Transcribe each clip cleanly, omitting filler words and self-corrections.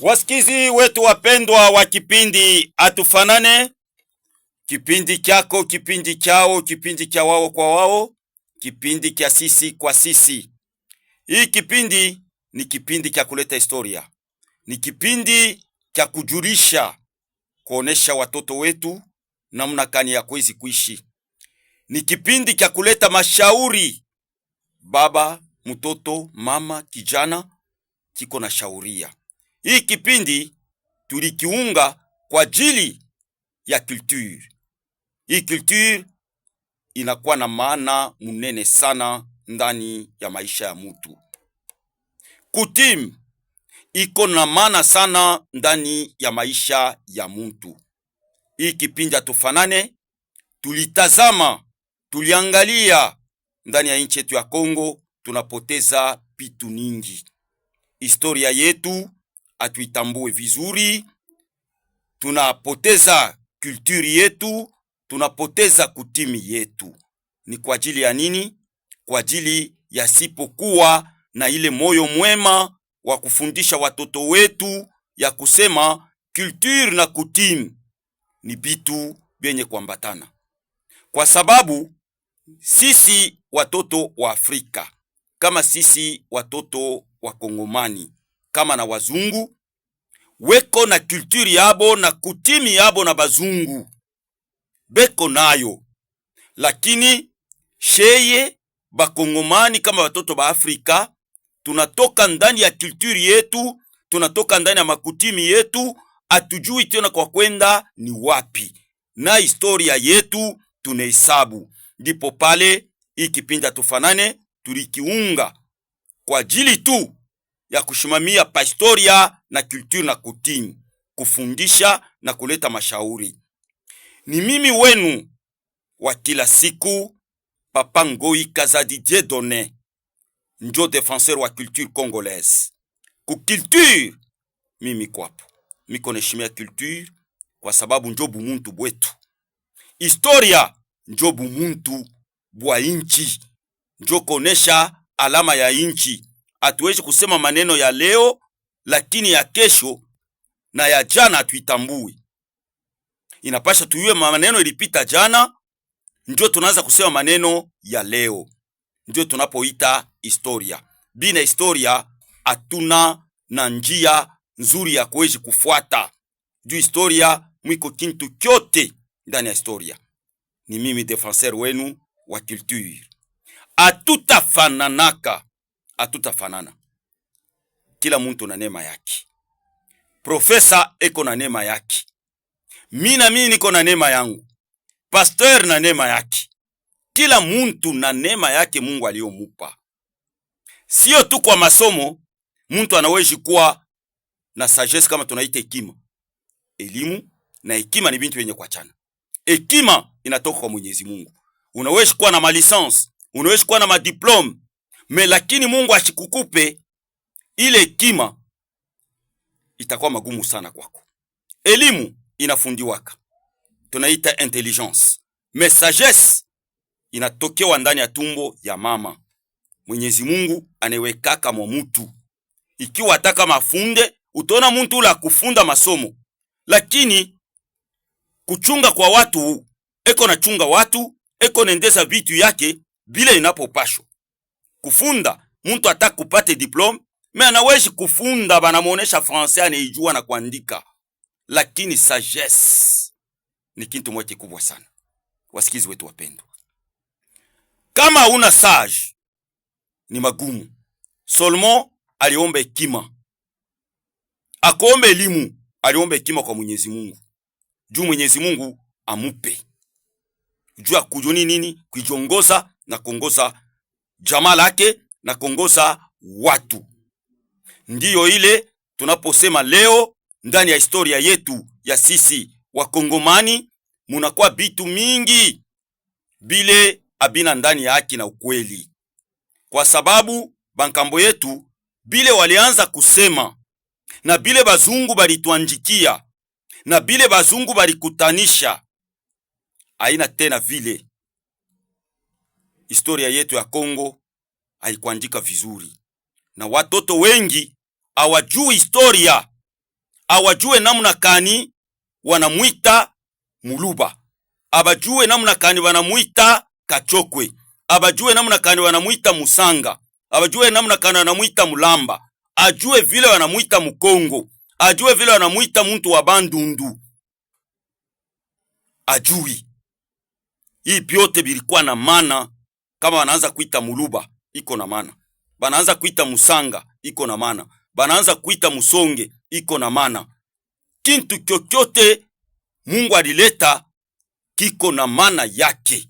Wasikizi wetu wapendwa wa kipindi Atufanane, kipindi chako, kipindi chao, kipindi cha wao kwa wao, kipindi cha sisi kwa sisi. Hii kipindi ni kipindi cha kuleta historia, ni kipindi cha kujulisha, kuonesha watoto wetu namna gani ya kuishi kuishi. Ni kipindi cha kuleta mashauri, baba, mtoto, mama, kijana kiko na shauria. Hii kipindi tulikiunga kwa ajili ya culture. Hii culture inakuwa na maana munene sana ndani ya maisha ya mtu. Coutume iko na maana sana ndani ya maisha ya mtu. Hii kipindi Atufanane tulitazama, tuliangalia ndani ya nchi yetu ya Kongo tunapoteza vitu nyingi. Historia yetu atuitambue vizuri, tunapoteza culture yetu, tunapoteza kutimi yetu. Ni kwa ajili ya nini? Kwa ajili ya sipokuwa na ile moyo mwema wa kufundisha watoto wetu, ya kusema culture na kutimi ni bitu benye kuambatana. Kwa sababu sisi watoto wa Afrika, kama sisi watoto wa Kongomani, kama na wazungu, weko na culture yabo na kutimi yabo na bazungu beko nayo. Lakini sheye bakongomani kama watoto ba Afrika tunatoka ndani ya culture yetu, tunatoka ndani ya makutimi yetu, atujui tena kwa kwenda ni wapi, na historia yetu tunahesabu. Ndipo pale hii kipindi Atufanane tulikiunga kwa ajili tu ya kushimamia pa historia na culture na kutimi, kufundisha na kuleta mashauri. Ni mimi wenu wa kila siku, Papa Ngoi Kazadi Dieudonné, njo defenseur wa culture congolaise. Ku culture mimi kwapo miko neshimia culture kwa sababu njo bumuntu bwetu. Historia njo bumuntu bwa inchi, njo konesha alama ya inchi. Hatuwezi kusema maneno ya leo lakini ya kesho na ya jana hatuitambui. Inapasha tuyue maneno ilipita jana, njo tunaanza kusema maneno ya leo. Njo tunapoita historia. Bina historia hatuna na njia nzuri ya kuwezi kufuata. Juu historia mwiko kintu kyote ndani ya historia. Ni mimi defenseur wenu wa culture. Atutafananaka, atutafanana. Kila muntu na neema yake. Profesa eko na neema yake. Mimi niko na neema yangu. Pasteur na neema yake. Kila muntu na neema yake Mungu aliyomupa. Sio tu kwa masomo, muntu anawezi kuwa na sagesse kama tunaita hekima. Elimu na hekima ni bintu yenye kuachana. Hekima inatoka kwa Mwenyezi Mungu. Unawezi kuwa na malicense, unawezi kuwa na madiplome, lakini Mungu ashikukupe ile hekima, itakuwa magumu sana kwako. Elimu inafundiwaka, tunaita intelligence. Sagesse inatokewa ndani ya tumbo ya mama. Mwenyezi Mungu anewekaka mwa mtu. Ikiwa ataka mafunde, utaona mtu ula kufunda masomo. Lakini kuchunga kwa watu, eko na chunga watu, eko nendeza vitu yake bila inapopashwa. Kufunda, mtu ataka kupate diplome, anawezi kufunda, banamuonesha français anaijua na kuandika. Lakini sagesse ni kitu moja kubwa sana. Wasikizi wetu wapendwa, kama una sage ni magumu. Solomon aliomba hekima, akaomba elimu, aliomba hekima kwa Mwenyezi Mungu. Juu Mwenyezi Mungu amupe. Juu akujuni nini? Kujiongoza na kuongoza jamaa lake na kuongoza watu. Ndiyo ile tunaposema leo ndani ya historia yetu ya sisi Wakongomani munakuwa bitu mingi bile abina ndani ya haki na ukweli. Kwa sababu bankambo yetu bile walianza kusema na bile bazungu balituanjikia na bile bazungu balikutanisha, haina tena vile. Historia yetu ya Kongo haikuandika vizuri na watoto wengi hawajui historia awajue namna kani wanamuita Muluba, abajue namna kani wanamuita Kachokwe, abajue namna kani wanamuita Musanga, abajue namna kani wanamuita Mulamba, ajue vile wanamuita Mukongo, ajue vile wanamuita muntu wa Bandundu. Ajui hii byote bilikuwa na maana. Kama wanaanza kuita Muluba iko na maana, banaanza kuita Musanga iko na maana, banaanza kuita Musonge iko na maana. Kintu kyokyote Mungu alileta kiko na maana yake.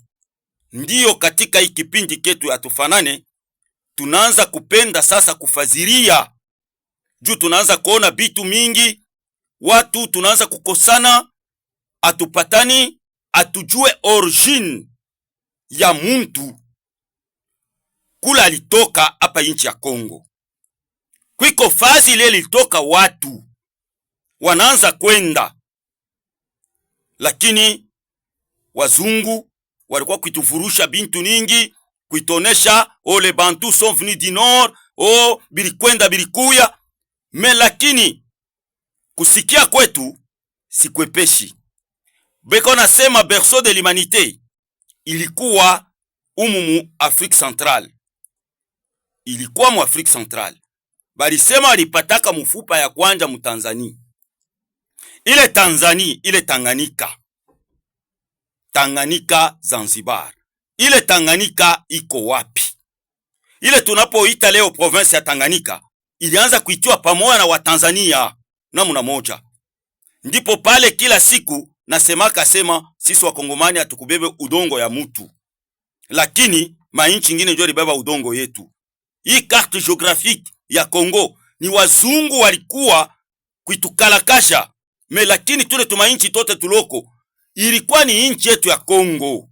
Ndiyo katika hii kipindi ketu ya Tufanane tunaanza kupenda sasa kufaziria, juu tunaanza kuona bitu mingi, watu tunaanza kukosana, atupatani, atujue origin ya muntu kula alitoka hapa inchi ya Kongo. Kwiko fazi ile litoka watu wanaanza kwenda, lakini wazungu walikuwa kuitufurusha bintu ningi, kuitonesha les Bantus sont venus du nord, bilikwenda bilikuya, lakini kusikia kwetu sikwepeshi. Beko nasema berceau de l'humanité ilikuwa umumu Afrique centrale, ilikuwa mu Afrique centrale. Balisema walipataka mufupa ya kwanja mu Tanzania. Ile Tanzania, ile Tanganyika Zanzibar. Ile Tanganyika iko wapi? Ile tunapoita leo province ya Tanganyika ilianza kuitiwa pamoja na Watanzania namna moja. Ndipo pale kila siku nasemaka sema sisi Wakongomani hatukubebe udongo ya mutu, lakini mainchi ngine ndio libeba udongo yetu. Hii carte géographique ya Kongo ni wazungu walikuwa kuitukalakasha, lakini tule tumainchi tote tuloko ilikuwa ni inchi yetu ya Kongo,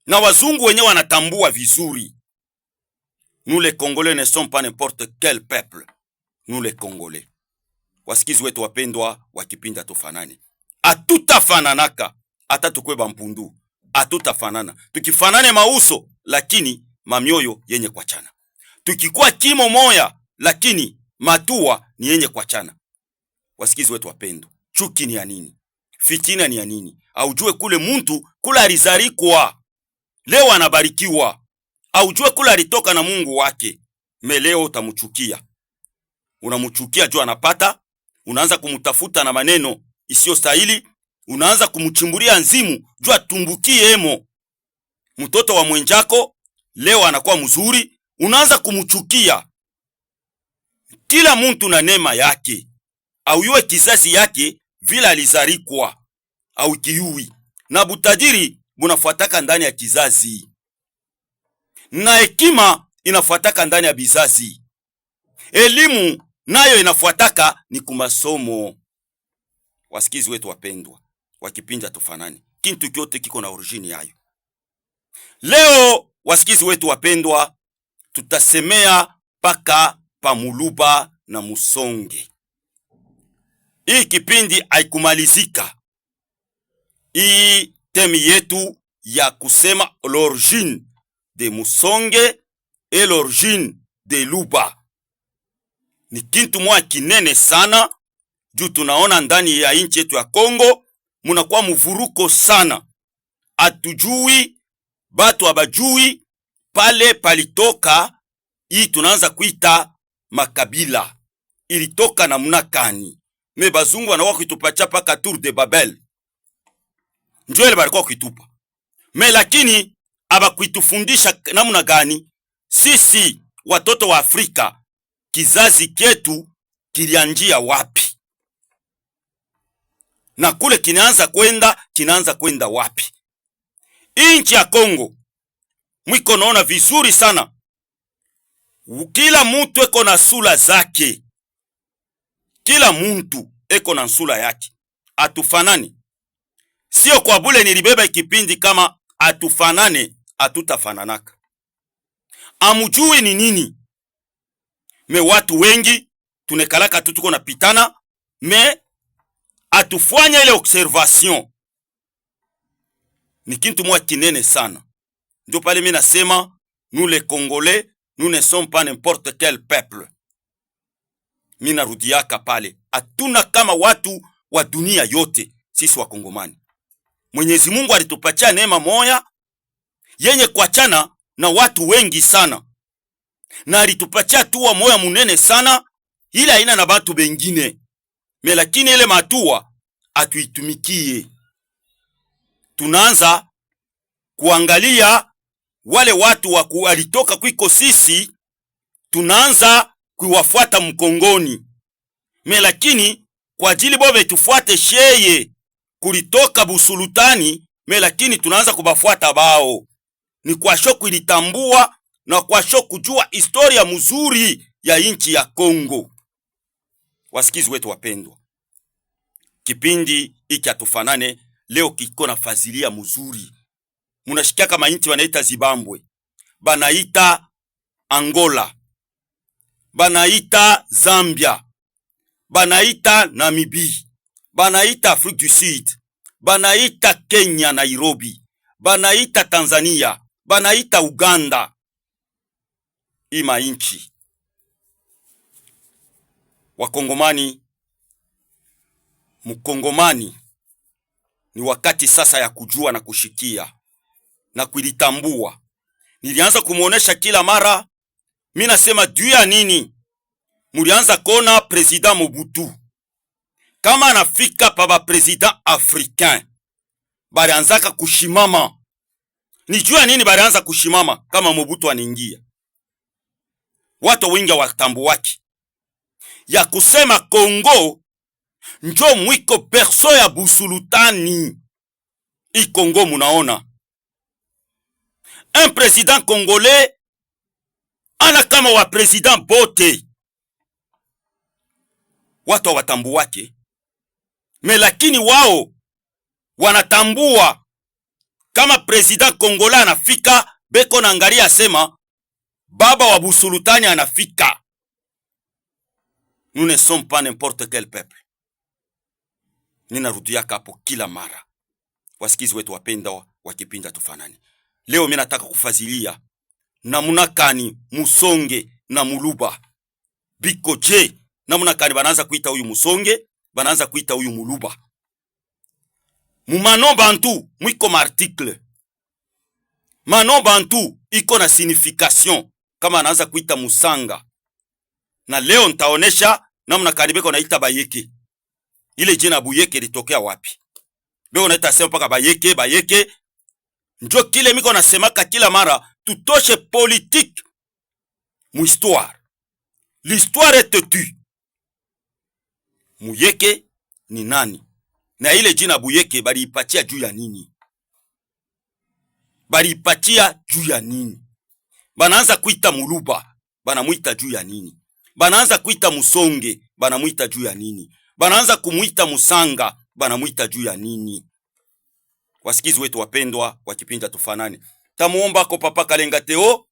na wazungu wenyewe wanatambua vizuri. Nous les Congolais ne sommes pas n'importe quel peuple. Nous les Congolais. Wasikizi wetu wapendwa wa kipindi Tufanane, atutafananaka hata tukwe bampundu, atutafanana. Tukifanane mauso lakini mamioyo yenye kuachana. Tukikuwa kimo moya lakini matua ni yenye kuachana. Wasikizi wetu wapendwa, chuki ni ya nini? Fitina ni ya nini? Aujue kule muntu kula alizarikwa leo anabarikiwa, aujue kula alitoka na Mungu wake. Leo utamuchukia, unamuchukia juu anapata, unaanza kumutafuta na maneno isiyo stahili, unaanza kumuchimbulia nzimu juu atumbukie emo. Mtoto wa mwenjako leo anakuwa mzuri, unaanza kumuchukia. Kila muntu na neema yake, au yue kizazi yake vile alizarikwa au kiyui, na butajiri bunafuataka ndani ya kizazi, na hekima inafuataka ndani ya bizazi, elimu nayo inafuataka ni kumasomo. Wasikizi wetu wapendwa wakipinja Tufanane, kintu kyote kiko na origini yayo. Leo wasikizi wetu wapendwa, tutasemea paka pa Muluba na Musonge. Hii kipindi haikumalizika. Hii temi yetu ya kusema l'origine de Musonge et l'origine de Luba ni kintu mwa kinene sana, juu tunaona ndani ya inchi yetu ya Kongo munakuwa muvuruko sana. Atujui, batu abajui pale palitoka. Hii tunaanza kuita makabila ilitoka na munakani. Bazungu wanakuwa kuitupacha paka Tour de Babel, njoo ile balikuwa kuitupa. Lakini abakuitufundisha namna gani sisi watoto wa Afrika kizazi ketu kilianjia wapi, na kule kinaanza kwenda wapi. Inchi ya Kongo mwiko naona vizuri sana, kila muntu eko na sura zake, kila muntu eko na sura yake. Atufanani, sio kwa bule nilibeba ikipindi kama atufanane, atutafananaka. Amujui ni nini? Watu wengi tunekalaka tuko na pitana, atufanya ile observation ni kintu mwa kinene sana. Ndio pale mimi nasema nous les Congolais, nous ne sommes pas n'importe quel peuple. Mina rudiaka pale, hatuna kama watu wa dunia yote sisi Wakongomani. Mwenyezi Mungu alitupatia neema moya yenye kuachana na watu wengi sana, na alitupatia tuwa moya munene sana ile haina na batu bengine, lakini ile matua atuitumikie. Tunaanza kuangalia wale watu walitoka kwiko sisi, tunaanza kuwafuata mkongoni, lakini kwa ajili bobe tufuate sheye kulitoka busulutani, lakini tunaanza kubafuata bao. Ni kwa shoku ilitambua na kwa shoku kujua historia mzuri ya inchi ya Kongo. Wasikizi wetu wapendwa, kipindi iki atufanane leo kiko na fazilia mzuri. Munashikia kama inchi wanaita Zimbabwe, banaita Angola, banaita Zambia, banaita Namibia, banaita Afrique du Sud, banaita Kenya Nairobi, banaita Tanzania, banaita Uganda. Ima inchi Wakongomani, mkongomani ni wakati sasa ya kujua na kushikia na kulitambua. Nilianza kumuonesha kila mara, mimi nasema juu ya nini mulianza kona president Mobutu kama anafika pa president africain balianzaka kushimama. Ni juu ya nini balianza kushimama kama Mobutu anaingia? Watu wengi watambu waki ya kusema Kongo njo mwiko perso ya busulutani. I Kongo munaona un président congolais ana kama wa president bote. Watu watambu wake, lakini wao wanatambua kama president congolais anafika, beko na angalia sema baba wa busulutani anafika. Nous ne sommes pas n'importe quel peuple. Ninarudia kapo kila mara. Wasikizi wetu wapenda wa kipindi atufanani. Leo mimi nataka kufazilia namuna kani Musonge na Muluba biko je, namuna kani banaanza kuita huyu Musonge, banaanza kuita huyu Muluba. Mumano bantu mwiko article. Mano bantu iko na signification kama anaanza kuita Musanga. Na leo nitaonesha namna kani beko naita Bayeke. Ile jina Buyeke litokea wapi? Beko naita sema paka Bayeke. Njo kile miko nasemaka kila mara, tutoshe politique mu histoire. L'histoire est têtue. Muyeke ni nani? Na ile jina Buyeke baliipatia juu ya nini? Baliipatia juu ya nini? Banaanza kuita Muluba, banamuita juu ya nini? Banaanza kuita Musonge, banamuita juu ya nini? Banaanza kumuita Musanga, banamuita juu ya nini? Wasikizi wetu wapendwa wa kipindi tufanane, tamuomba ko Papa Kalenga Theo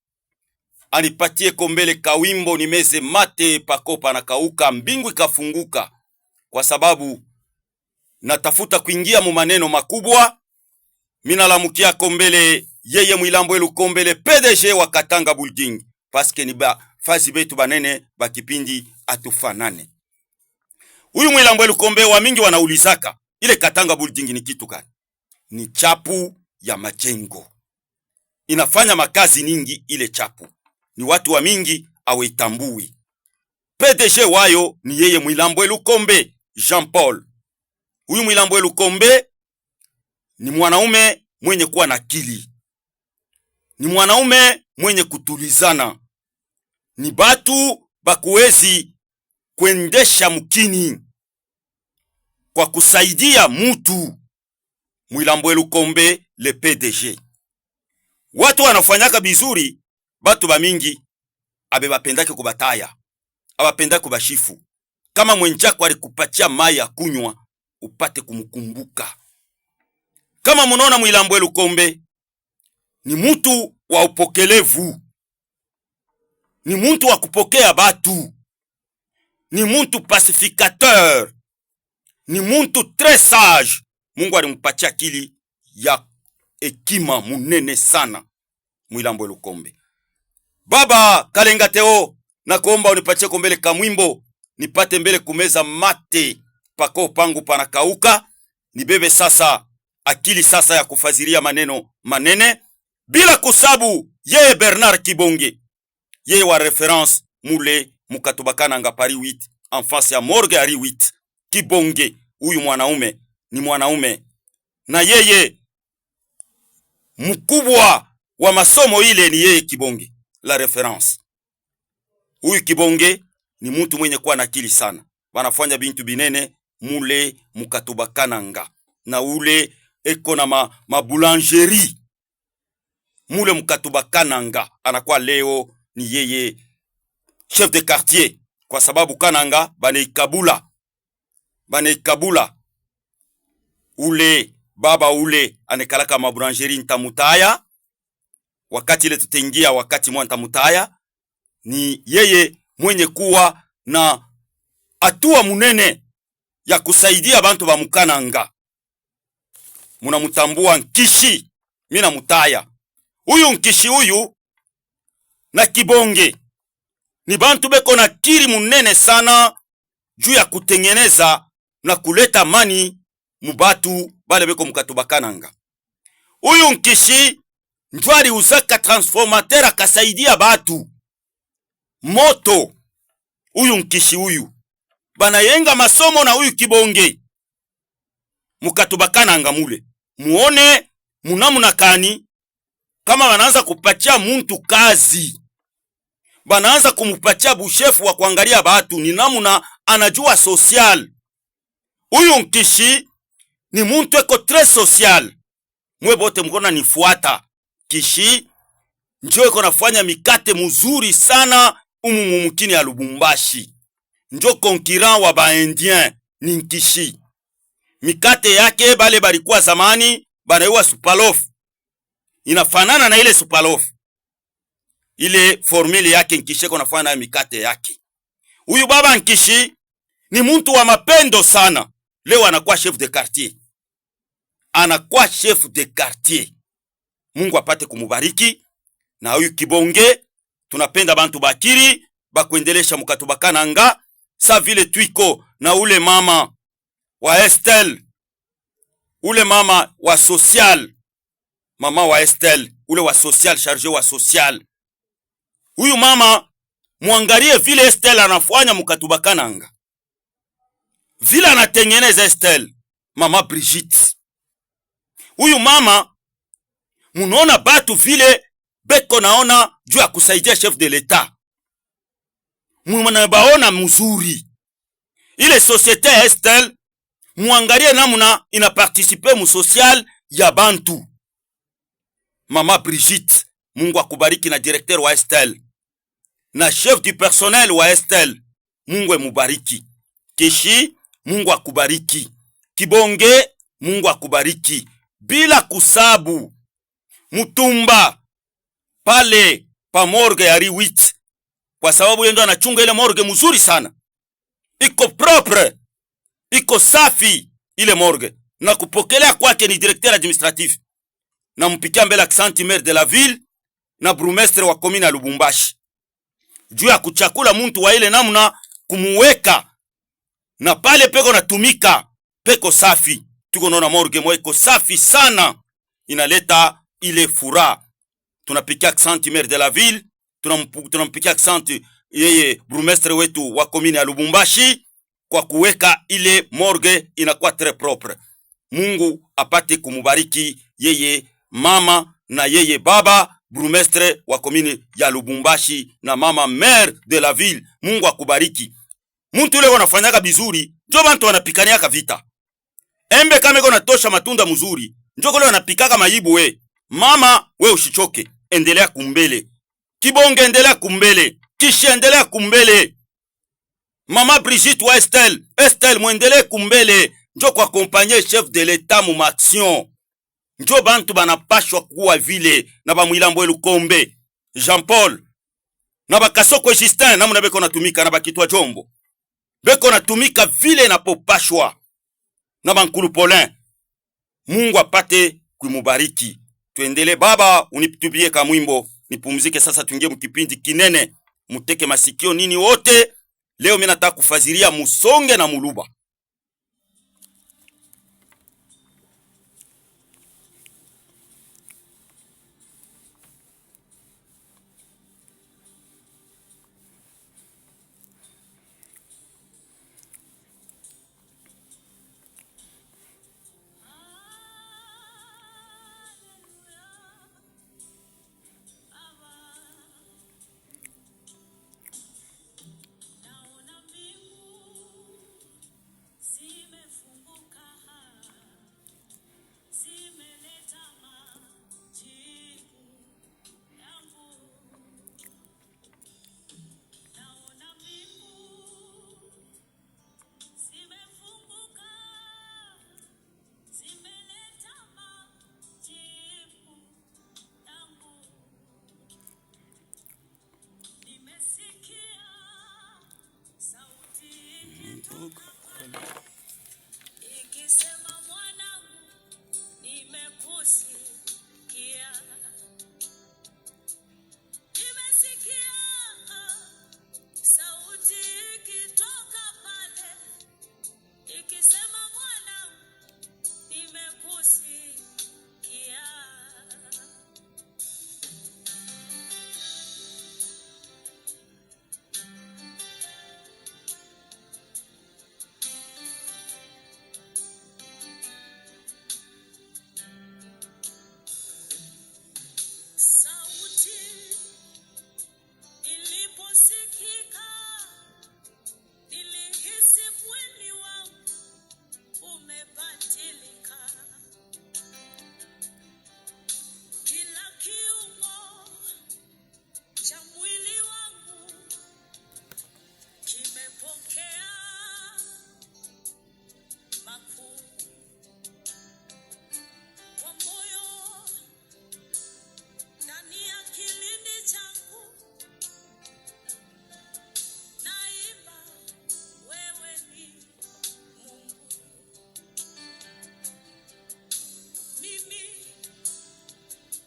anipatie kombele kawimbo nimeze mate pakopa na kauka mbingu ikafunguka, kwa sababu natafuta kuingia mu maneno makubwa. Mina lamukia kombele yeye Mwilambwe Lukombele PDG wa Katanga Building, paske ni fazi betu banene ba kipindi atufanane. Huyu Mwilambwe Lukombe wa mingi wanaulizaka ile Katanga Building ni kitu gani? Ni chapu ya majengo, inafanya makazi ningi. Ile chapu ni watu wa mingi awetambui. PDG wayo ni yeye Mwilambwe Lukombe Jean Paul. Huyu Mwilambwe Lukombe ni mwanaume mwenye kuwa na akili, ni mwanaume mwenye kutulizana, ni batu bakuwezi kuendesha mkini kwa kusaidia mutu. Mwilambwe Lukombe le PDG, watu wanafanyaka bizuri, batu ba mingi abe bapendake kubataya, abapendake kubashifu. Kama mwenjako alikupatia mai ya kunywa, upate kumkumbuka. Kama munaona Mwilambwe Lukombe ni mutu wa upokelevu, ni mutu wa kupokea batu, ni mutu pacificateur, ni mutu très sage. Mungu alimpatia akili ya hekima munene sana Mwilambwe Lukombe. Baba Kalenga Theo, nakuomba unipatie kombele kamwimbo nipate mbele kumeza mate pako pangu panakauka, nibebe sasa akili sasa ya kufaziria maneno manene, bila kusabu yeye Bernard Kibonge, yeye wa reference mule Mukatubakananga Paris 8 en face ya morgue ya 8. Kibonge huyu mwanaume ni mwanaume, na yeye mkubwa wa masomo ile ni yeye Kibonge la reference. Huyu Kibonge ni mtu mwenye kuwa na akili sana, wanafanya bintu binene mule Mukatubakananga, na ule eko na maboulangerie mule Mukatubakananga. Anakuwa leo ni yeye chef de quartier, kwa sababu Kananga baneikabula ule baba ule anekalaka maboulangerie Ntamutaya. Wakati ile tutengia wakati mwa Ntamutaya, ni yeye mwenye kuwa na atua munene ya kusaidia bantu ba Mukananga. Munamutambua Nkishi, mina Mutaya. Huyu Nkishi huyu na Kibonge ni bantu beko na kiri munene sana juu ya kutengeneza na kuleta mani mubatu bale beko Mukatubakananga. Huyu Nkishi njwari uzaka transformateur akasaidia batu moto. Huyu Nkishi huyu bana yenga masomo na huyu Kibonge Mukatubakananga mule. Muone munamuna kani kama wanaanza kupatia muntu kazi, banaanza kumupatia bushefu wa kuangalia batu, ni namuna anajua social. Huyu Nkishi ni muntu eko tres social. Mwe bote mkona nifuata. Kishi njoo eko nafanya mikate muzuri sana mumukini ya Lubumbashi. Njoo konkiran wa baindien ni Nkishi. Mikate yake bale balikuwa zamani banaiwa Supalof, inafanana na ile Supalof. Ile formule yake Nkishi eko nafanya na mikate yake. Huyu baba Nkishi ni muntu wa mapendo sana. Leo anakuwa chef de quartier. Anakuwa chef de quartier. Mungu apate kumubariki. Na huyu Kibonge tunapenda bantu bakiri bakuendelesha Mukatubakananga sa vile twiko na ule mama wa Estelle, ule mama wa social, mama wa Estelle, ule wa social, charge wa social. Huyu mama muangalie vile Estelle anafanya Mukatubakananga, vile anatengeneza Estelle, mama Brigitte. Huyu mama munaona batu vile beko naona juu ya kusaidia chef de l'etat, munabaona mzuri. Ile societe ya Estelle muangalie namuna ina participer mu social ya bantu. Mama Brigitte, Mungu akubariki, na directeur wa Estelle na chef du personnel wa Estelle, Mungu mubariki. Kishi, Mungu akubariki. Kibonge, Mungu akubariki. Bila kusabu Mutumba pale pa morgue ya 8, kwa sababu yeye ndo anachunga ile morgue mzuri sana. Iko propre, iko safi ile morgue, na kupokelea kwake ni directeur administratif. Na mpikia mbele accent maire de la ville na bourgmestre wa commune ya Lubumbashi. Juu ya kuchakula muntu wa ile namna kumuweka, na pale peko natumika peko safi. Tuko naona morgue moyo iko safi sana, inaleta ile fura. Tunapikia accent maire de la ville, tunampikia accent yeye bourgmestre wetu wa commune ya Lubumbashi kwa kuweka ile morgue inakuwa très propre. Mungu apate kumubariki yeye mama na yeye baba bourgmestre wa commune ya Lubumbashi na mama maire de la ville. Mungu akubariki. Muntu ule wanafanyaka bizuri, njo bantu wanapikaniaka vita. Embe kama iko natosha matunda mzuri, njo kule wanapikaka mayibu we. Mama we ushichoke, endelea kumbele. Kibonge endelea kumbele. Kishi endelea kumbele. Mama Brigitte wa Estelle muendelee kumbele. Njo kwa kompanye chef de l'etat mu action. Njo bantu banapashwa kuwa vile, na ba Mwilambo Lukombe, Jean Paul, na bakasoko Justin, na muna beko natumika, na bakitwa Jombo. Beko natumika vile na popashwa, na bankulu Paulin. Mungu apate kumubariki. Tuendele baba, unitubie ka mwimbo, nipumzike sasa, tuingie mkipindi kinene. Muteke masikio nini wote, Leo mimi nataka kufaziria Musonge na Muluba. Ikisema mwanangu nimekusikia, nimesikia sauti ikitoka pale, ikisema mwanangu nimekusikia. Sauti iliposikika, nilihisi mwili wangu umebadilika. Kila kiungo cha mwili wangu kimepokea makuu. Kwa moyo ndani ya kilindi changu naimba, wewe ni Mungu. Mimi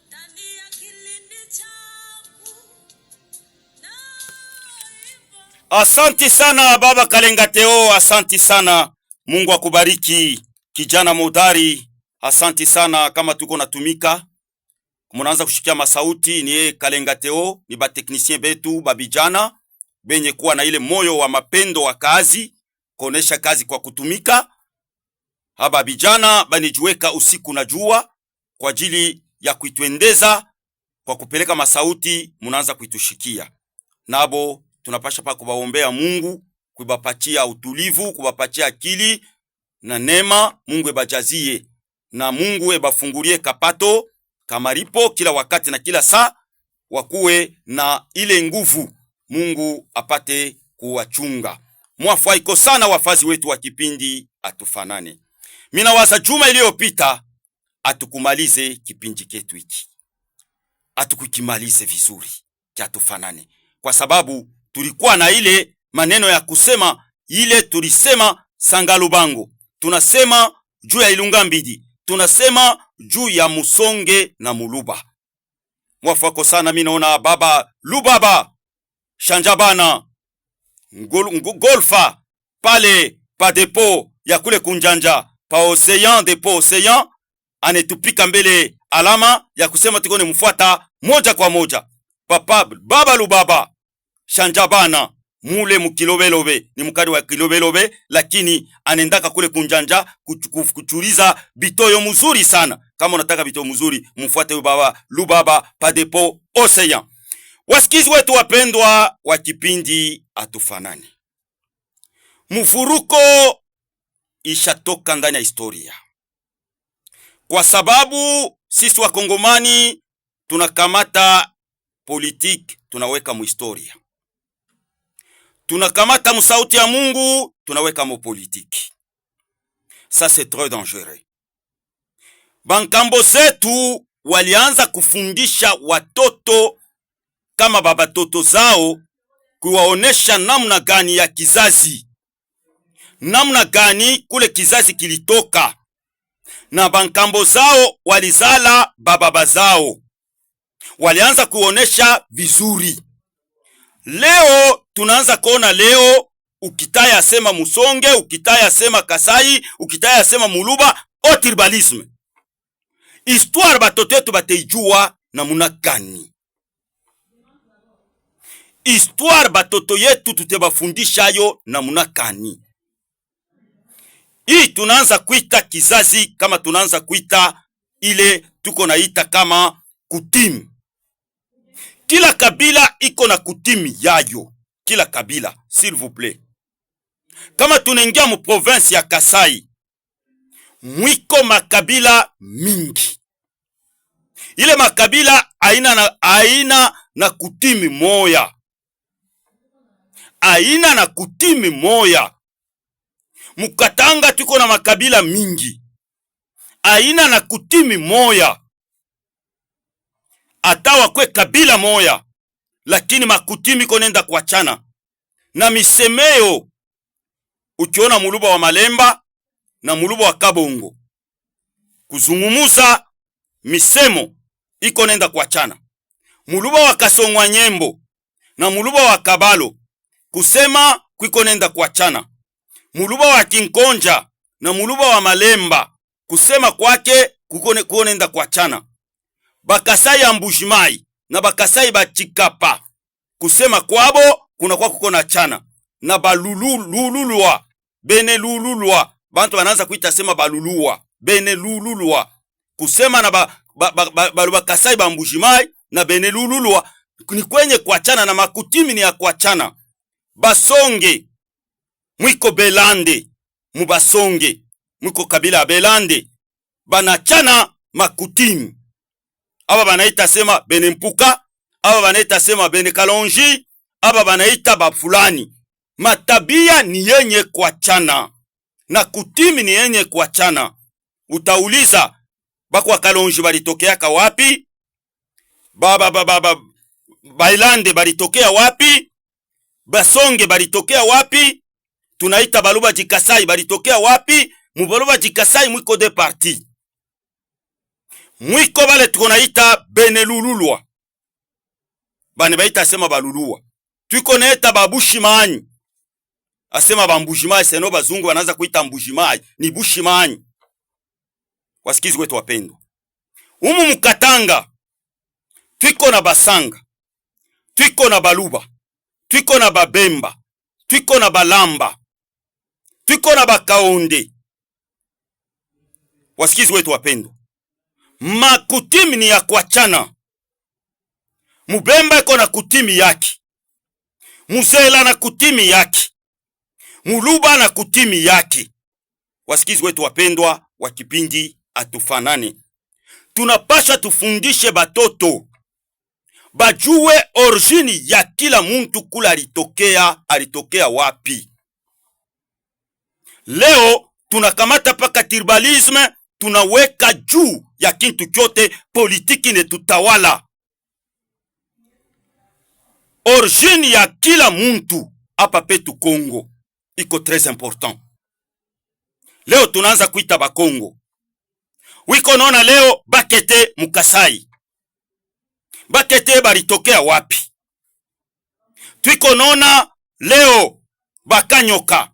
ndani ya kilindi changu naimba. Asanti sana Baba Kalenga Theo, asanti sana. Mungu akubariki kijana modari. Asanti sana. Kama tuko natumika munaanza kushikia masauti, ni Kalenga Theo, ni ba technicien betu babijana benye kuwa na ile moyo wa mapendo wa kazi, kuonesha kazi kwa kutumika. Haba bijana banijueka usiku na jua kwa ajili ya kuituendeza, kwa kupeleka masauti munaanza kuitushikia. Nabo tunapasha pa kubaombea Mungu, kubapatia utulivu, kubapatia akili na neema. Mungu ebajazie na Mungu ebafungulie kapato kamaripo kila wakati na kila saa, wakuwe na ile nguvu. Mungu apate kuwachunga. Mwafua iko sana wafazi wetu wa kipindi Atufanane. Mina waza juma iliyopita atukumalize kipindi ketu hiki, atukukimalize vizuri cha Atufanane, kwa sababu tulikuwa na ile maneno ya kusema, ile tulisema Sangalubango, tunasema juu ya Ilunga Mbidi, tunasema juu ya Musonge na Muluba. Mwafako sana. Mimi naona baba Lubaba Shanjabana Golfa pale pa depo ya kule Kunjanja pa Ocean depo Ocean anetupika mbele alama ya kusema tukone mfuata moja kwa moja. Papa baba Lubaba Shanjabana mule mukilobelobe, ni mukari wa kilobelobe, lakini anendaka kule Kunjanja kuchuriza bitoyo mzuri sana. Kama unataka bitoyo mzuri, mfuate baba Lubaba pa depo Ocean. Wasikizi wetu wapendwa wa kipindi Atufanane, mfuruko ishatoka ndani ya historia, kwa sababu sisi wa Kongomani tunakamata politique tunaweka mu historia, tunakamata musauti ya Mungu tunaweka mu politique. Ça c'est très dangereux. Bankambo zetu walianza kufundisha watoto kama baba toto zao, kuwaonesha namna gani ya kizazi, namna gani kule kizazi kilitoka, na bankambo zao walizala bababa zao, walianza kuonesha vizuri. Leo tunaanza kuona leo ukitaya sema Musonge, ukitaya sema Kasai, ukitaya sema Muluba, au tribalisme. Histoire batoto yetu bateijua namuna gani. Histoire batoto yetu tutebafundisha yo namuna gani. Hii tunaanza kuita kizazi kama tunaanza kuita ile tuko naita kama kutimi. Kila kabila iko na kutimi yayo. Kila kabila, s'il vous plaît. Kama tunaingia mu province ya Kasai, mwiko makabila mingi. Ile makabila aina na kutimi moya. Aina na kutimi moya. Mukatanga tuko na makabila mingi. Aina na kutimi moya. Atawa kwe kabila moya. Lakini makutimi konenda kuachana. Na misemeo, ukiona Muluba wa Malemba na Muluba wa Kabongo, kuzungumuza misemo iko nenda kuachana. Muluba wa Kasongwa Nyembo na Muluba wa Kabalo, kusema kuiko nenda kuachana. Muluba wa Kinkonja na Muluba wa Malemba, kusema kwake kuko nenda kuachana. Bakasai ya Mbujimai na Bakasai ba Chikapa, kusema kwabo kuna kwa kuko na chana. Na balululwa, bene lululwa, bantu wanaanza kuita sema balululwa, bene lululwa, kusema na Bakasai ba Mbujimai na bene lululwa ni kwenye kuachana. Na makutimi ni ya kuachana. Basonge mwiko Belande, mubasonge mwiko kabila Belande, banachana makutimi. Aba banaita sema bene Mpuka, aba banaita sema bene Kalonji, aba banaita bafulani. Matabia ni yenye kuachana na kutimi ni yenye kuachana. Utauliza bakwa Kalonji balitokeaka wapi? Bailande balitokea wapi? Basonge balitokea wapi? Tunaita Baluba Jikasai balitokea wapi? Mubaluba Jikasai mwiko de parti. Mwiko bale tukonaita Benelululwa, bane baita sema balulua. Tuko naita Babushimai, asema Bambujimai. Seno bazungu wanaanza kuita Mbujimai ni Bushimai. Wasikizi wetu wapendwa, umu Mukatanga tuko na Basanga, tuko na Baluba, tuko na Babemba, tuko na Balamba, tuko na Bakaonde. Wasikizi wetu wapendwa, makutimi ni ya kuachana. Mubemba iko na kutimi yake, Muzela na kutimi yake, Muluba na kutimi yake. Wasikizi wetu wapendwa wa kipindi Atufanane, tunapasha tufundishe batoto bajue origini ya kila muntu kula alitokea wapi. Leo tunakamata paka tribalisme, tunaweka juu ya kintu kyote, politiki ne tutawala. Origini ya kila muntu hapa petu Kongo iko très important. Leo tunaanza kuita Bakongo. Wiko nona leo Bakete Mukasai. Bakete balitokea wapi? Twiko nona leo Bakanyoka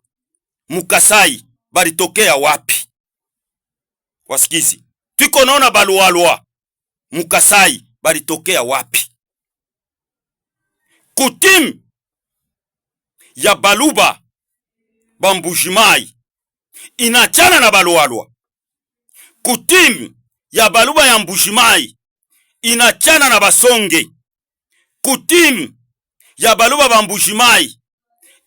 Mukasai balitokea wapi? Wasikizi. Twiko nona Balualwa Mukasai balitokea wapi? Kutim ya Baluba Bambujimai inachana na Balualwa. Kutim ya Baluba ya Mbujimai inachana na Basonge. Kutim ya Baluba Bambujimai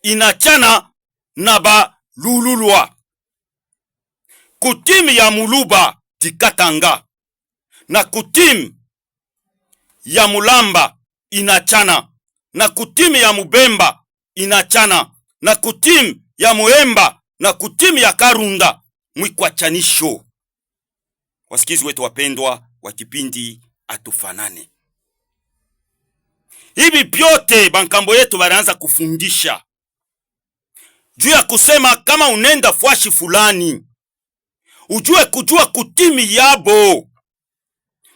inachana na Balululwa. Kutim ya Muluba Dikatanga na kutim ya Mulamba inachana, na kutim ya Mubemba inachana, na kutim ya Muemba na kutim ya Karunda mwikwachanisho. Wasikizi wetu wapendwa wa kipindi Atufanane, hivi byote bankambo yetu banaanza kufundisha juu ya kusema kama unenda fwashi fulani ujue kujua kutimi yabo.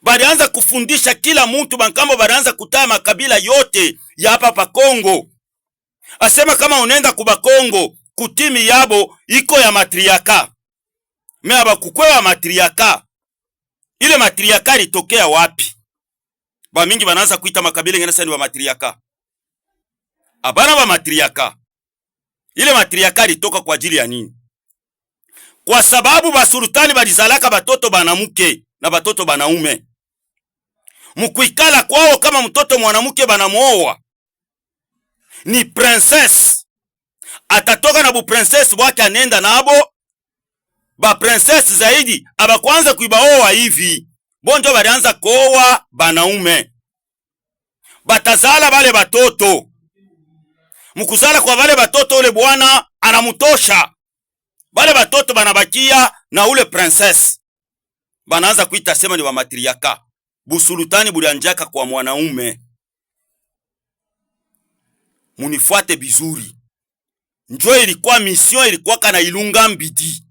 Balianza kufundisha kila muntu, bankambo balianza kutaya makabila yote ya hapa pa Kongo. Asema kama unaenda kuba Kongo, kutimi yabo iko ya matriaka. Me abakukwewa matriaka. Ile matriaka litokea wapi? Ba mingi banaanza kuita makabila ngene sasa ni ba matriaka. Abana ba matriaka. Ile matriaka litoka kwa ajili ya nini? Kwa sababu basultani balizalaka batoto banamuke na batoto banaume. Mukuikala kwao kama mtoto mwanamuke banamuoa ni princess, atatoka na bu princess wake anenda nabo ba princess zaidi abakwanza kuibaoa hivi bonjo balianza kuoa banaume, batazala bale batoto. Mukuzala kwa bale batoto ule bwana anamutosha, bale batoto banabakia na ule princess, banaanza kuita sema ni wa matriaka. Busultani bulianjaka kwa mwanaume. Munifuate bizuri. Njoo ilikuwa mission, ilikuwa kana Ilunga Mbidi.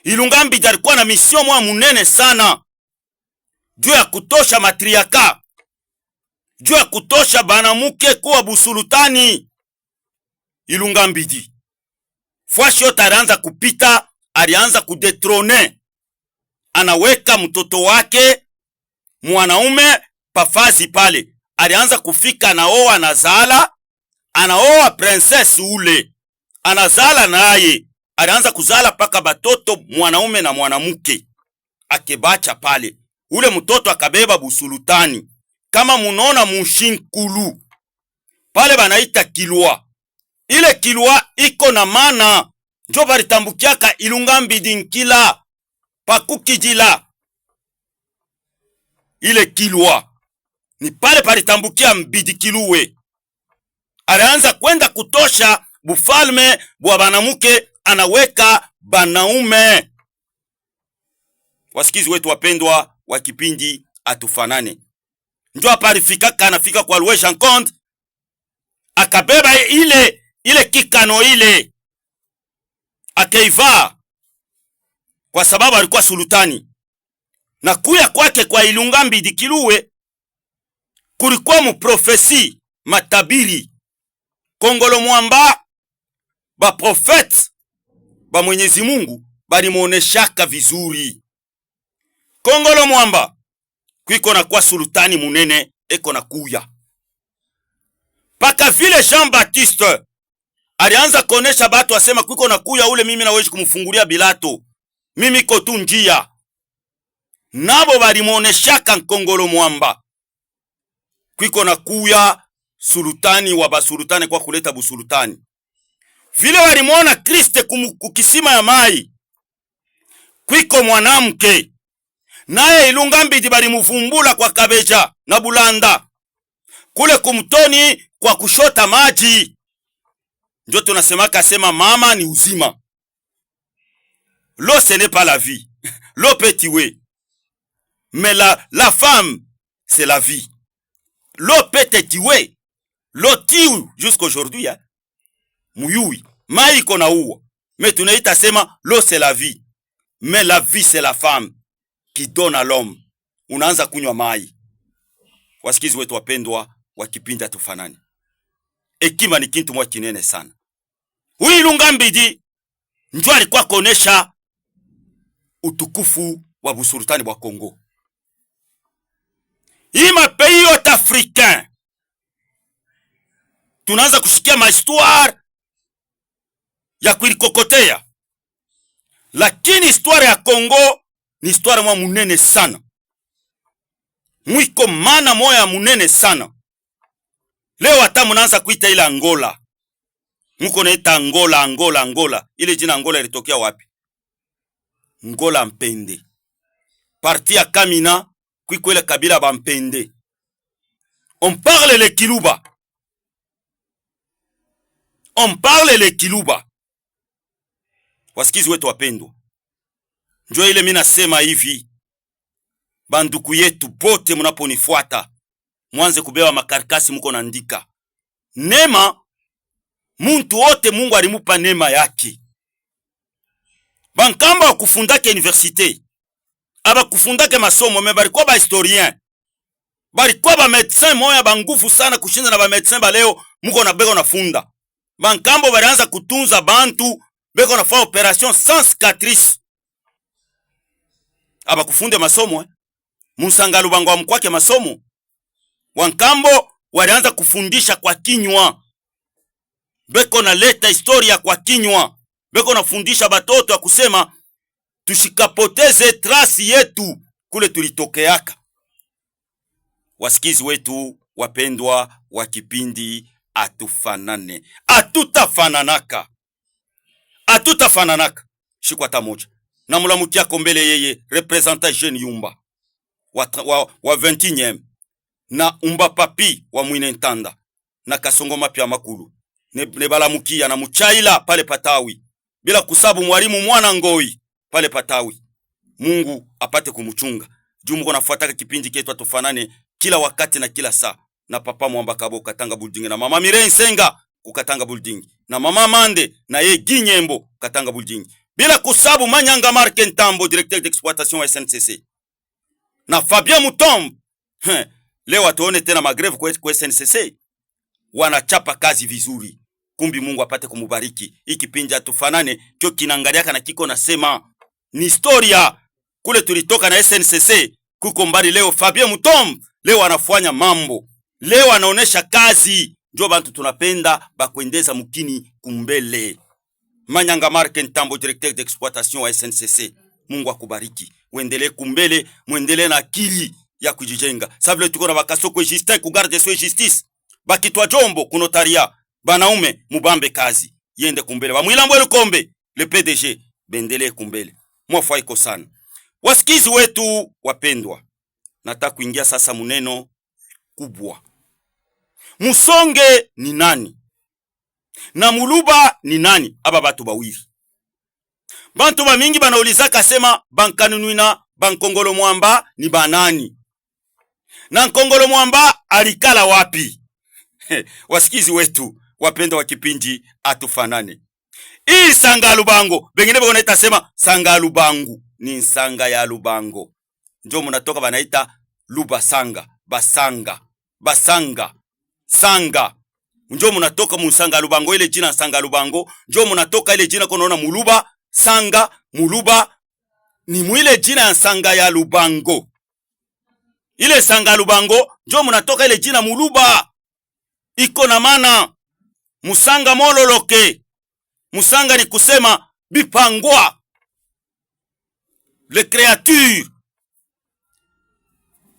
Ilunga Mbidi alikuwa na mission mwa munene sana. Juu ya kutosha matriaka. Juu ya kutosha banamuke kuwa busultani. Ilunga Mbidi. Fwashot alianza kupita, alianza kudetrone. Anaweka mtoto wake mwanaume pafazi pale. Alianza kufika anaoa, anazala, anaoa princess ule, anazala naye, alianza kuzala paka batoto mwanaume na mwanamuke. Akebacha pale, ule mtoto akabeba busultani. Kama munona mushinkulu pale banaita Kilwa. Ile Kilwa iko na mana, njo balitambukiaka Ilunga Mbidi nkila pakukijila. Ile Kilwa ni pale palitambukia Mbidi Kiluwe. Alianza kwenda kutosha bufalme bwa banamuke, anaweka banaume. Wasikizi wetu wapendwa wa kipindi Atufanane, njo hapa alifika, anafika kwa Louis Jean Conde, akabeba ile kikano ile akeiva, kwa sababu alikuwa sultani. Na kuya kwake kwa Ilunga Mbidi Kiluwe kulikuwa muprofesi matabiri Kongolo Mwamba, ba profet ba Mwenyezi Mungu balimuoneshaka vizuri. Kongolo Mwamba kwiko na kwa sultani munene eko na kuya. Paka vile Jean Baptiste alianza kuonesha batu, asema kwiko na kuya ule, mimi nawezi kumfungulia bilato, mimi ko tu njia. Nabo balimuoneshaka Kongolo Mwamba kwiko na kuya sultani wa basultani kwa kuleta busultani. Vile walimuona Kriste kukisima ya mai kwiko mwanamke, naye Ilunga Mbidi balimuvumbula kwa Kabeja na Bulanda kule kumtoni kwa kushota maji. Njo tunasemaka sema mama ni uzima. L'eau ce n'est pas la vie. L'eau peut tuer. Mais la femme c'est la vie. L'eau peut te tuer. L'eau tue jusqu'aujourd'hui. Muyui. Mai kona uwa. Mais tunaita sema l'eau c'est la vie. Mais la vie c'est la femme qui donne à l'homme. Unaanza kunywa mai. Wasikizi wetu wapendwa wa kipindi Atufanane, hekima ni kintu mwa kinene sana. Huyu Ilunga Mbidi njo alikuwa kuonesha utukufu wa busultani wa Kongo. Hii mapeyi yote africain tunaanza kushikia mahistoire ya kuilikokotea, lakini histoire ya Kongo ni histoire mwa munene sana, mwiko mana moya munene sana. Leo hata munaanza kuita ile Angola, muko naita Angola. Ile jina Angola ilitokea wapi? Ngola Mpende, parti ya Kamina, kwiko ile kabila ba Mpende. On parle le Kiluba. Wasikizi wetu wapendwa, njo ile mina sema hivi, banduku yetu bote munaponifuata, mwanze kubewa makarikasi muko naandika. Nema, muntu wote Mungu alimupa nema yake. Bankamba wakufundake universite, aba kufundake masomo, me balikuwa ba historien, balikuwa ba medecin moya bangufu sana kushinda na ba medecin ba leo muko na beko na funda. Bankambo balianza kutunza bantu beko na fa operation sans cicatrice. Aba kufunde masomo Musanga Lubango wa mkwake masomo. Wankambo walianza kufundisha kwa kinywa. Beko na leta historia kwa kinywa. Beko na fundisha batoto ya kusema tushikapoteze trasi yetu kule tulitokeaka. Wasikizi wetu wapendwa wa kipindi Atufanane. Atutafananaka. Atutafananaka. Shikwata moja. Na mulamukia kombele yeye representant jeune Yumba wa 21e na Umba Papi wa Mwine Ntanda na Kasongo Mapya Makulu ne balamukia na Muchaila pale Patawi bila kusabu mwalimu Mwana Ngoi pale Patawi. Mungu apate kumuchunga. Juu mko nafuataka kipindi chetu Atufanane kila wakati na kila saa na papa Mwamba Kabo Katanga Building na mama Mire Nsenga kukatanga Building na mama Mande na ye Ginyembo Katanga Building. Bila kusabu Manyanga Marke Ntambo directeur d'exploitation wa SNCC. Na Fabien Mutombo. Leo atuone tena magreve kwa SNCC. Wanachapa kazi vizuri. Kumbi Mungu apate kumubariki. Hiki kipindi Atufanane kio kinaangaliaka na kiko nasema ni historia kule tulitoka na SNCC kuko mbali. Leo Fabien Mutombo leo anafanya mambo. Leo anaonesha kazi. Ndio bantu tunapenda bakwendeza mukini kumbele. Manyanga Marke Ntambo directeur d'exploitation wa SNCC. Mungu akubariki. Uendelee kumbele, muendelee na akili ya kujijenga. Sabile tuko na bakasoko Justin ku garde so justice. Bakitwa Jombo ku notaria. Banaume mubambe kazi. Yende kumbele. Ba Mwilambo Lukombe, le PDG, bendele kumbele. Mwafa iko sana. Wasikizi wetu wapendwa. Nataka kuingia sasa muneno kubwa. Musonge ni nani? Na Muluba ni nani? Aba batu bawiri. Bantu ba mingi banauliza kasema Bankanunwina Bankongolo Mwamba ni banani? Na Nkongolo Mwamba alikala wapi? Wasikizi wetu wapenda wa kipindi Atufanane. Hii Sanga Lubango, bengine banaita sema Sanga Lubangu ni Sanga ya Lubango. Ndio munatoka banaita Lubasanga, Basanga, Basanga, Sanga. Njo munatoka Musanga Lubango, ile jina Sanga Lubango. Njo munatoka ile jina konaona Muluba, Sanga, Muluba. Ni mwile jina ya Sanga ya Lubango. Ile Sanga Lubango, njo munatoka ile jina Muluba. Iko na maana Musanga mololoke. Musanga ni kusema bipangwa. Le créature.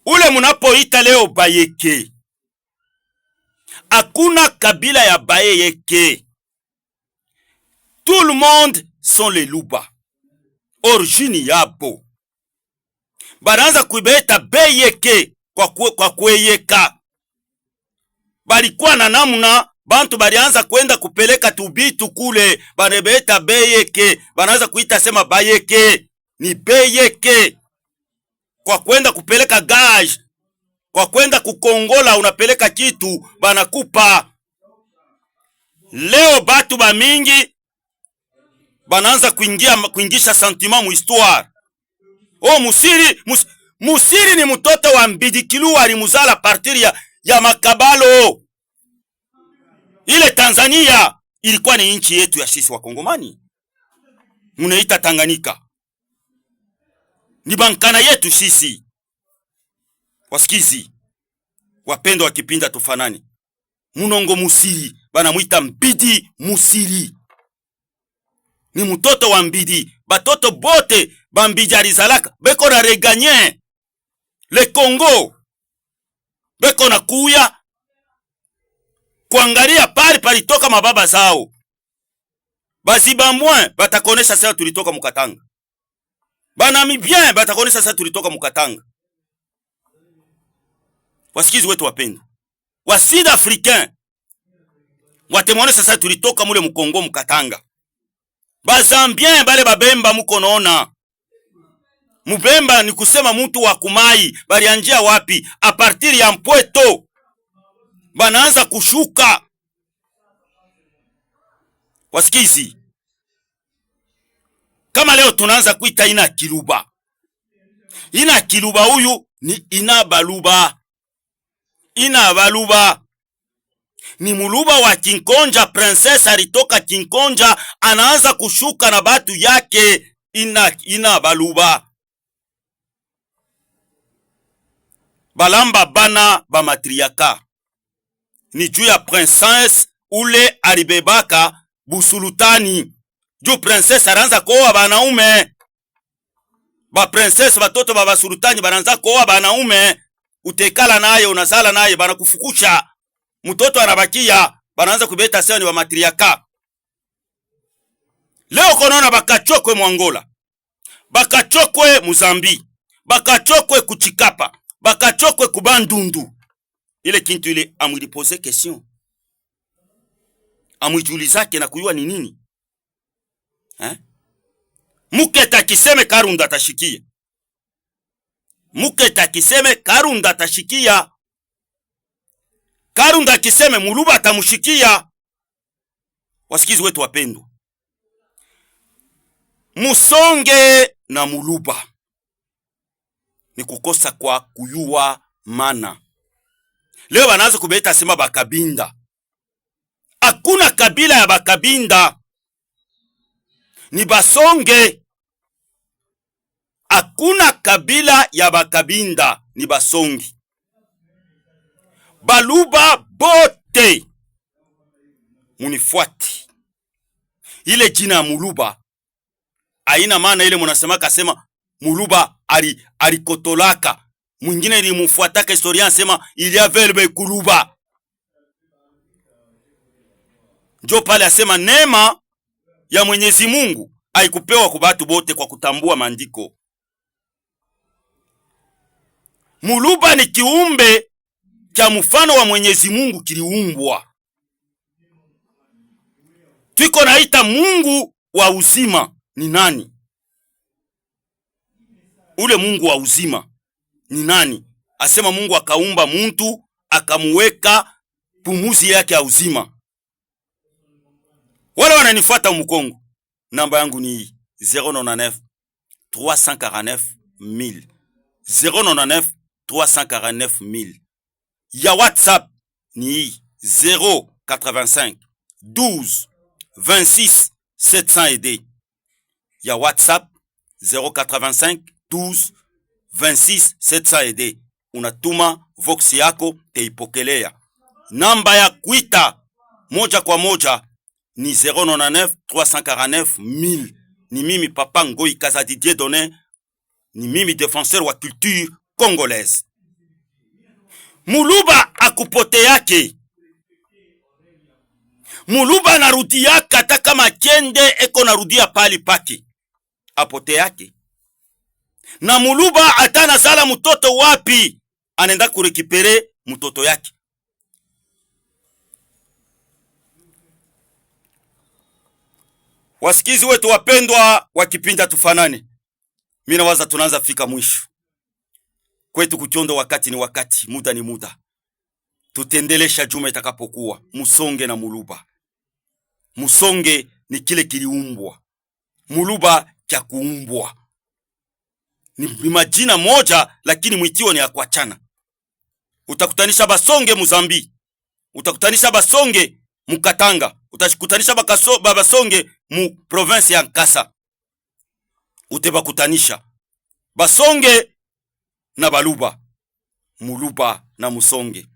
Ule munapoita leo Bayeke. Hakuna kabila ya Bayeke. Tout le monde sont les Luba. Origine yabo. Banaanza kuibeta Bayeke kwa kweyeka. Balikuwa na namna bantu balianza kwenda kupeleka tubitu kule, banebeta Bayeke, banaanza kuita sema Bayeke, ni Bayeke. Kwa kwenda kupeleka gage, kwa kwenda kukongola unapeleka kitu, banakupa. Leo batu ba mingi banaanza kuingisha sentiment mu histoire. Oh, Musiri ni mtoto wa Mbidikilu alimuzala partir ya Makabalo. Ile Tanzania ilikuwa ni nchi yetu ya sisi wa Kongomani. Munaita Tanganyika. Ni bankana yetu sisi. Wasikizi wapendo wa kipindi Atufanane. Munongo Musiri banamuita Mbidi Musiri. Ni mtoto wa Mbidi. Batoto bote Bambidi alizalaka beko na regagner le Congo. Beko na kuya kuangalia pale palitoka mababa zao. Bazibamwe batakonesha sasa tulitoka Mukatanga. Banami bien batakonesha sasa tulitoka Mukatanga. Wasikizi wetu wapendo. Wa Sud Africain watemone sasa tulitoka mule Mukongo Mukatanga. Bazambien bale babemba mukonaona. Mubemba ni kusema mtu wa Kumai. Balianjia wapi? A partir ya Mpweto. Banaanza kushuka. Wasikizi. Kama leo tunaanza kuita Ina Kiluba. Ina Kiluba huyu ni Ina Baluba. Ina Baluba. Ni muluba wa Kinkonja. Princess alitoka Kinkonja, anaanza kushuka na batu yake ina baluba. Balamba bana ba matriaka. Ni juu ya princess ule alibebaka busulutani. Juu princess anaanza kuoa banaume. Ba princess batoto ba basulutani banaanza kuoa banaume. Utekala naye, unazala naye, banakufukusha. Mtoto anabakia, banaanza kubeta sasa ni wa matriaka. Leo konaona bakachokwe Mwangola, bakachokwe Muzambi, bakachokwe kuchikapa, bakachokwe kubandundu. Ile kintu ile amwilipose question. Amwijulizake na kuyua ni nini? Muketa kiseme Karunda atashikia. Muketa kiseme Karunda atashikia. Karunda kiseme Muluba atamushikia. Wasikizi wetu wapendwa, Musonge na Muluba ni kukosa kwa kuyua mana. Leo wanaanza kubeta sema bakabinda. Hakuna kabila ya bakabinda, ni basonge. Hakuna kabila ya bakabinda, ni basongi. Baluba bote munifuati. Ile jina ya Muluba haina maana ile munasemaka sema Muluba alikotolaka. Mwingine ilimufuataka historia sema ilia verbe kuluba. Njo pale asema neema ya Mwenyezi Mungu haikupewa kwa watu bote kwa kutambua maandiko. Muluba ni kiumbe cha mfano wa Mwenyezi Mungu kiliumbwa. Tuko naita Mungu wa uzima ni nani? Ule Mungu wa uzima ni nani? Asema Mungu akaumba muntu, akamuweka pumuzi yake ya uzima. Wale wananifuata Mkongo, namba yangu ni hii 099 349 1000 099 349 1000. Ya WhatsApp ni hii 085 12 26 700. Ya WhatsApp 085 12 26 700. Unatuma vox yako, teipokelea. Namba ya kuita moja kwa moja ni 099 349 1000. Ni mimi Papa Ngoi Kaza Didier Donné, ni mimi défenseur wa culture congolaise. Muluba akupote yake. Muluba narudia kata kama kende eko narudia pali pake. Apote yake. Na Muluba atana zala mtoto wapi, anenda kurekipere mtoto yake. Wasikizi wetu wapendwa wa kipinda tufanane. Mina waza tunaanza fika mwisho. Kwetu kuchondo wakati ni wakati, muda ni muda. Tutendelesha juma itakapokuwa. Musonge na Muluba. Musonge ni kile kiliumbwa. Muluba cha kuumbwa. Ni majina moja lakini mwitio ni ya kuachana. Utakutanisha basonge Muzambi. Utakutanisha basonge Mukatanga. Utakutanisha basonge mu province ya Nkasa. Uteba kutanisha basonge na baluba, Muluba na Musonge.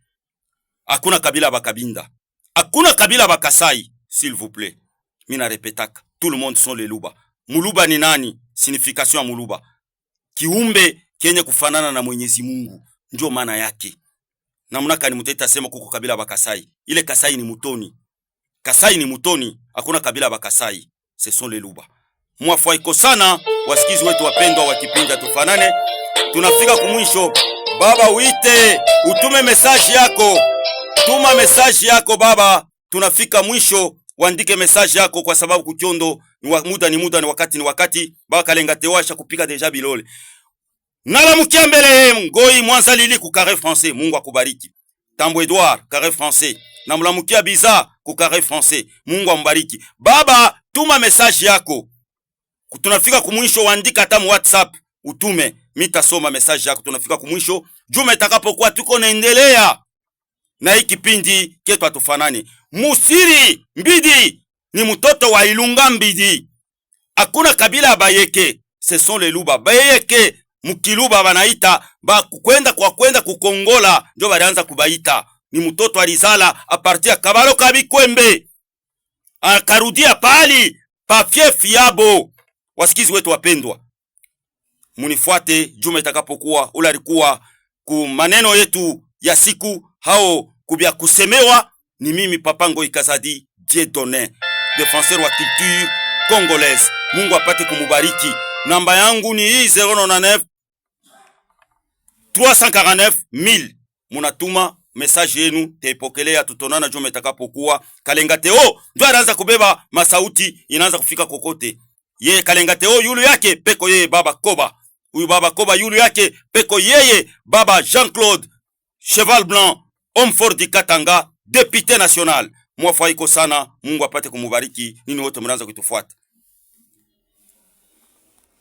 Hakuna kabila bakabinda. Hakuna kabila bakasai, s'il vous plaît. Mina repetaka, tout le monde sont les Luba. Muluba ni nani? Signification ya Muluba, kiumbe kenye kufanana na Mwenyezi Mungu, ndio maana yake. Na mnaka ni muteta sema kuko kabila bakasai. Ile Kasai ni mutoni. Kasai ni mutoni, hakuna kabila bakasai. Ce sont les Luba. Mwafua iko sana, wasikizi wetu wapendwa wa kipinda tufanane. Tunafika kumwisho. Baba uite, utume message yako. Tuma message yako baba. Tunafika mwisho, uandike message yako kwa sababu kukiondo muda ni wakati ni wakati. Baba Kalenga Tewasha kupika deja bilole. Nala mukiambele Ngoi Mwanza Lili ku Carré Français. Mungu akubariki. Tambo Edouard Carré Français. Na mlamukia Biza ku Carré Français. Mungu ambariki. Baba tuma message yako. Tunafika kumwisho, uandika hata WhatsApp utume. Mitasoma message yako. Tunafika kumwisho. Juma itakapokuwa tuko naendelea. na hii kipindi ketu atufanane. Musiri Mbidi ni mtoto wa Ilunga Mbidi. Hakuna kabila ya Bayeke, ce sont les Luba. Bayeke mukiluba banaita ba kwenda kukongola ndio balianza kubaita. Ni mtoto alizala a partir ya Kabalo Kabikwembe. Akarudia pali papie fiabo. Wasikizi wetu wapendwa, munifuate juma itakapokuwa ula alikuwa ku maneno yetu ya siku hao kubia kusemewa. Ni mimi Papa Ngoi Kazadi Dieudonné, défenseur wa culture congolaise. Mungu apate kumubariki. Namba yangu ni hii 099 349 1000. Munatuma message yenu, teipokelea, tutonana juma itakapokuwa. Kalenga Teo ndio anaanza kubeba masauti, inaanza kufika kokote. Yeye Kalenga Teo yulu yake peko yeye Baba Koba. Huyu Baba Koba yulu yake peko yeye Baba Jean-Claude Cheval Blanc, homme fort du Katanga, député national. Mwafa iko sana. Mungu apate kumubariki. Nini wote mnaanza kutufuata.